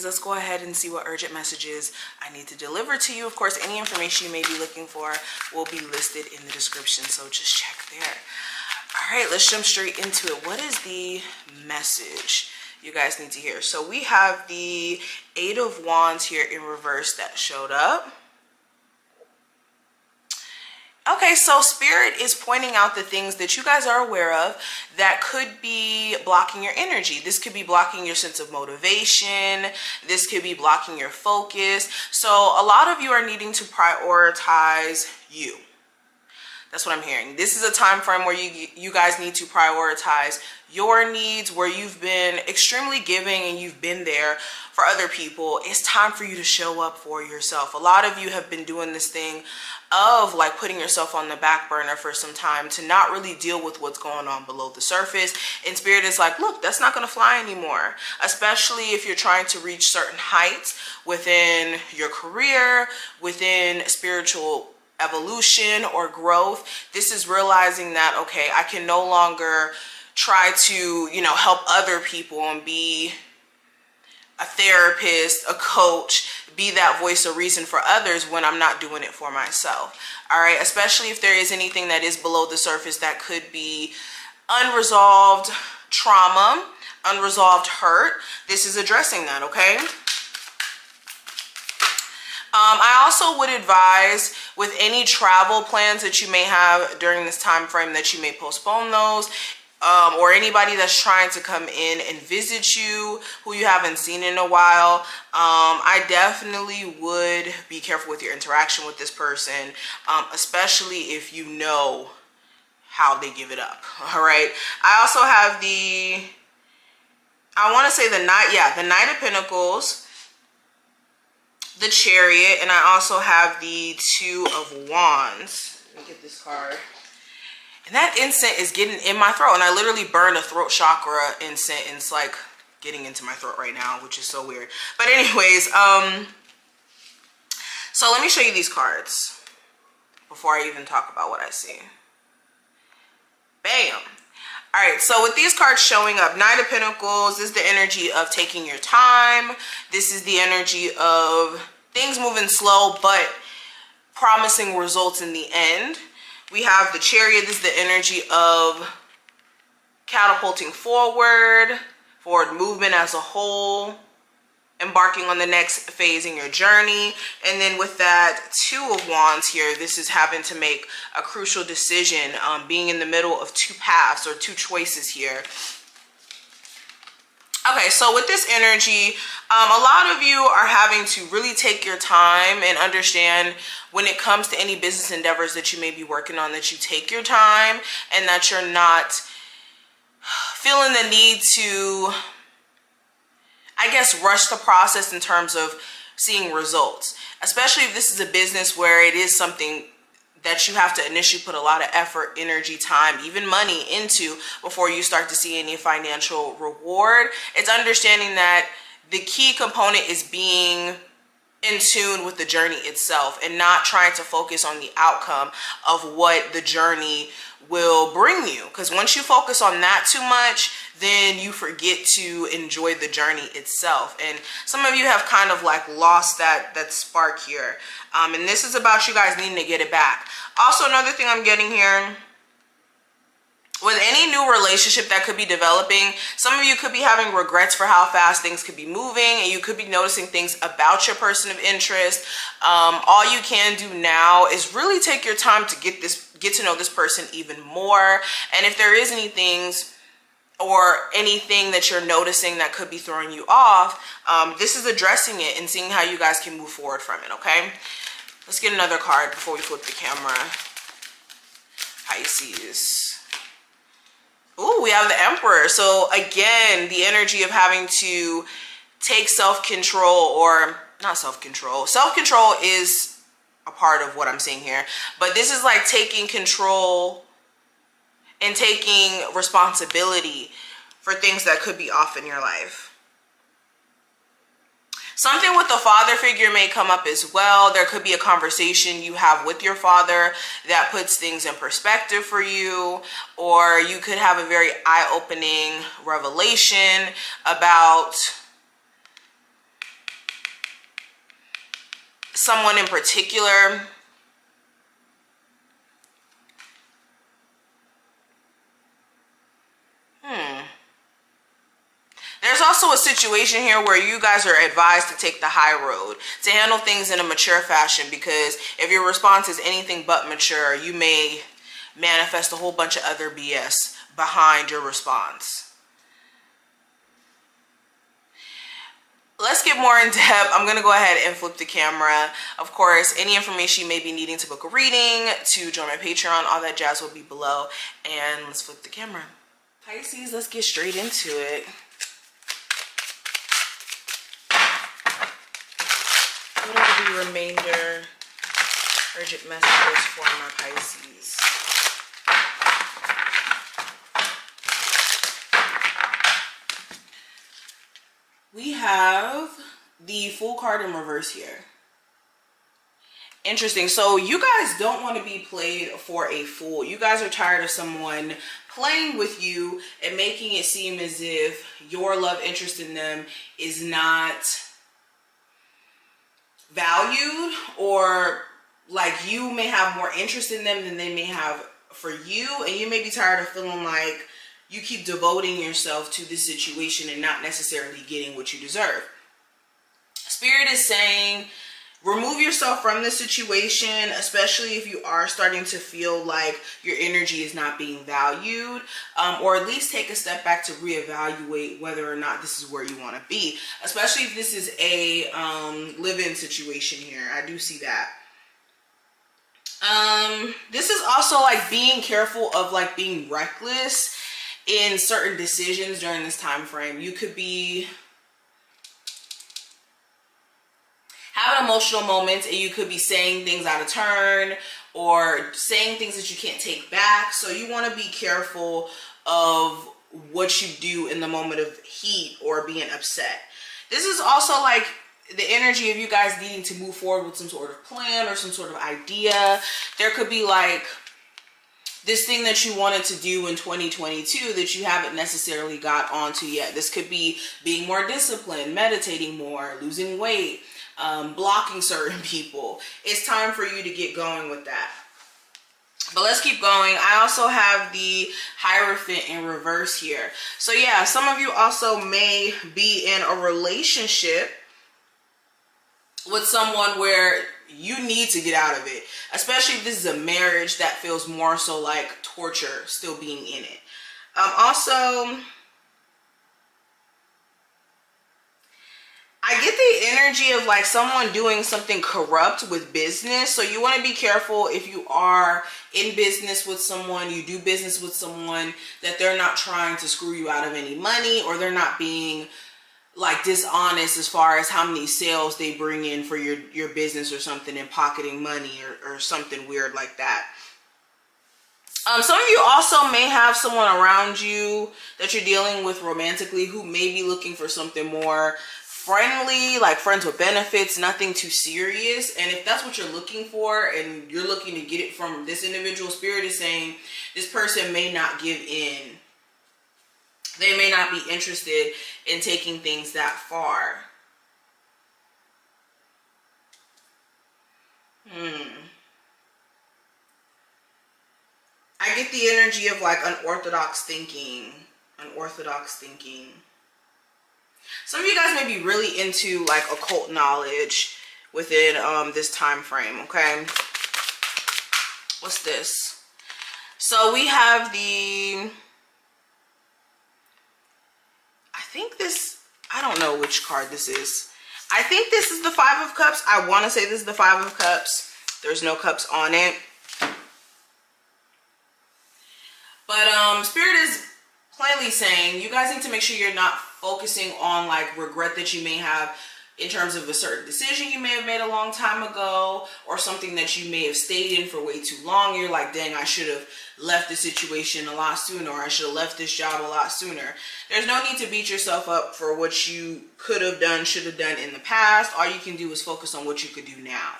let's go ahead and see what urgent messages I need to deliver to you. Of course, any information you may be looking for will be listed in the description, so just check there. All right, let's jump straight into it. What is the message you guys need to hear? So we have the Eight of Wands here in reverse that showed up. Okay, so Spirit is pointing out the things that you guys are aware of that could be blocking your energy. This could be blocking your sense of motivation. This could be blocking your focus. So a lot of you are needing to prioritize you. That's what I'm hearing. This is a time frame where you guys need to prioritize your needs, where you've been extremely giving and you've been there for other people. It's time for you to show up for yourself. A lot of you have been doing this thing of like putting yourself on the back burner for some time to not really deal with what's going on below the surface. And Spirit is like, look, that's not going to fly anymore, especially if you're trying to reach certain heights within your career, within spiritual evolution or growth. This is realizing that, okay, I can no longer try to, you know, help other people and be a therapist, a coach, be that voice of reason for others when I'm not doing it for myself. All right, especially if there is anything that is below the surface that could be unresolved trauma, unresolved hurt. This is addressing that, okay? I also would advise with any travel plans that you may have during this time frame that you may postpone those, or anybody that's trying to come in and visit you who you haven't seen in a while. I definitely would be careful with your interaction with this person, especially if you know how they give it up. All right. I also have I want to say the Knight of Pentacles, the Chariot, and I also have the Two of Wands. Let me get this card. And that incense is getting in my throat, and I literally burned a throat chakra incense, and it's like getting into my throat right now, which is so weird. But anyways, so let me show you these cards before I even talk about what I see. Bam. All right, so with these cards showing up, Knight of Pentacles, this is the energy of taking your time. This is the energy of things moving slow, but promising results in the end. We have the Chariot. This is the energy of catapulting forward movement as a whole, embarking on the next phase in your journey. And then with that Two of Wands here, this is having to make a crucial decision, being in the middle of two paths or two choices here. Okay, so with this energy, a lot of you are having to really take your time and understand when it comes to any business endeavors that you may be working on, that you take your time and that you're not feeling the need to, I guess, rush the process in terms of seeing results, especially if this is a business where it is something that you have to initially put a lot of effort, energy, time, even money into before you start to see any financial reward. It's understanding that the key component is being in tune with the journey itself and not trying to focus on the outcome of what the journey will bring you. Because once you focus on that too much, then you forget to enjoy the journey itself. And some of you have kind of like lost that spark here. And this is about you guys needing to get it back. Also, another thing I'm getting here, with any new relationship that could be developing, some of you could be having regrets for how fast things could be moving, and you could be noticing things about your person of interest. All you can do now is really take your time to get to know this person even more. And if there is anything that you're noticing that could be throwing you off, this is addressing it and seeing how you guys can move forward from it, okay? Let's get another card before we flip the camera. Pisces. Ooh, we have the Emperor. So again, the energy of having to take self-control, or not self-control. Self-control is a part of what I'm seeing here. But this is like taking control and taking responsibility for things that could be off in your life. Something with the father figure may come up as well. There could be a conversation you have with your father that puts things in perspective for you, or you could have a very eye-opening revelation about someone in particular. There's also a situation here where you guys are advised to take the high road, to handle things in a mature fashion, because if your response is anything but mature, you may manifest a whole bunch of other BS behind your response. Let's get more in depth. I'm going to go ahead and flip the camera. Of course, any information you may be needing to book a reading, to join my Patreon, all that jazz will be below. And let's flip the camera. Pisces, let's get straight into it. What are the remainder urgent messages for my Pisces? We have the Fool card in reverse here. Interesting. So you guys don't want to be played for a fool. You guys are tired of someone playing with you and making it seem as if your love interest in them is not valued, or like you may have more interest in them than they may have for you, and you may be tired of feeling like you keep devoting yourself to this situation and not necessarily getting what you deserve. Spirit is saying remove yourself from this situation, especially if you are starting to feel like your energy is not being valued, or at least take a step back to reevaluate whether or not this is where you want to be, especially if this is a live-in situation here. I do see that. This is also like being careful of like being reckless in certain decisions during this time frame. You could be having emotional moments and you could be saying things out of turn or saying things that you can't take back. So you want to be careful of what you do in the moment of heat or being upset. This is also like the energy of you guys needing to move forward with some sort of plan or some sort of idea. There could be like this thing that you wanted to do in 2022 that you haven't necessarily got onto yet. This could be being more disciplined, meditating more, losing weight, blocking certain people. It's time for you to get going with that. But let's keep going. I also have the Hierophant in reverse here. So yeah, some of you also may be in a relationship with someone where you need to get out of it, especially if this is a marriage that feels more so like torture still being in it. Also, I get the energy of like someone doing something corrupt with business. So you want to be careful if you are in business with someone, you do business with someone, that they're not trying to screw you out of any money, or they're not being like dishonest as far as how many sales they bring in for your business or something, and pocketing money or something weird like that. Some of you also may have someone around you that you're dealing with romantically who may be looking for something more friendly, like friends with benefits, nothing too serious. And if that's what you're looking for and you're looking to get it from this individual, Spirit is saying this person may not give in. They may not be interested in taking things that far. I get the energy of like unorthodox thinking. Unorthodox thinking. Some of you guys may be really into like occult knowledge within this time frame, okay? What's this? So we have the... I don't know which card this is. I think this is the Five of Cups. I want to say this is the Five of Cups. There's no cups on it. But Spirit is plainly saying you guys need to make sure you're not focusing on like regret that you may have in terms of a certain decision you may have made a long time ago, or something that you may have stayed in for way too long. You're like, dang, I should have left the situation a lot sooner, or I should have left this job a lot sooner. There's no need to beat yourself up for what you could have done, should have done in the past. All you can do is focus on what you could do now.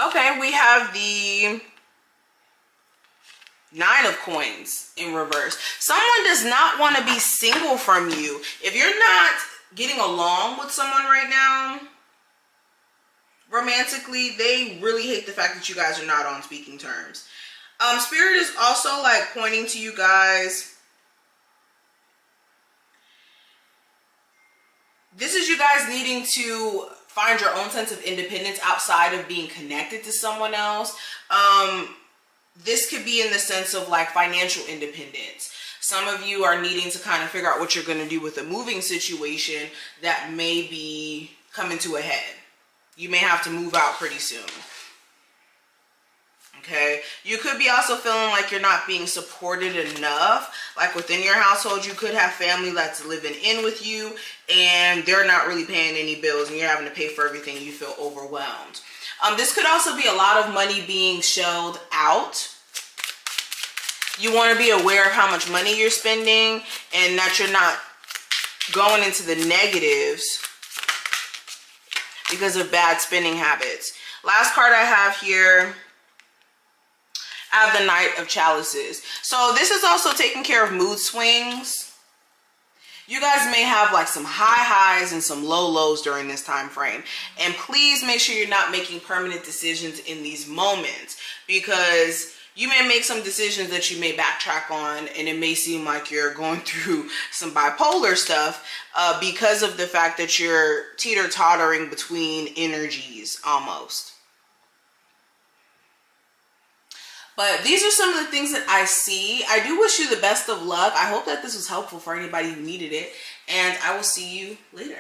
Okay, we have the Nine of Coins in reverse. Someone does not want to be single from you. If you're not getting along with someone right now, romantically, they really hate the fact that you guys are not on speaking terms. Spirit is also like pointing to you guys. This is you guys needing to find your own sense of independence outside of being connected to someone else. This could be in the sense of like financial independence. Some of you are needing to kind of figure out what you're going to do with a moving situation that may be coming to a head. You may have to move out pretty soon. Okay, you could be also feeling like you're not being supported enough. Like within your household, you could have family that's living in with you and they're not really paying any bills and you're having to pay for everything. You feel overwhelmed. This could also be a lot of money being shelled out. You want to be aware of how much money you're spending and that you're not going into the negatives because of bad spending habits. Last card I have here, I have the Knight of Chalices. So this is also taking care of mood swings. You guys may have like some high highs and some low lows during this time frame. And please make sure you're not making permanent decisions in these moments, because you may make some decisions that you may backtrack on and it may seem like you're going through some bipolar stuff because of the fact that you're teeter-tottering between energies almost. But these are some of the things that I see. I do wish you the best of luck. I hope that this was helpful for anybody who needed it. And I will see you later.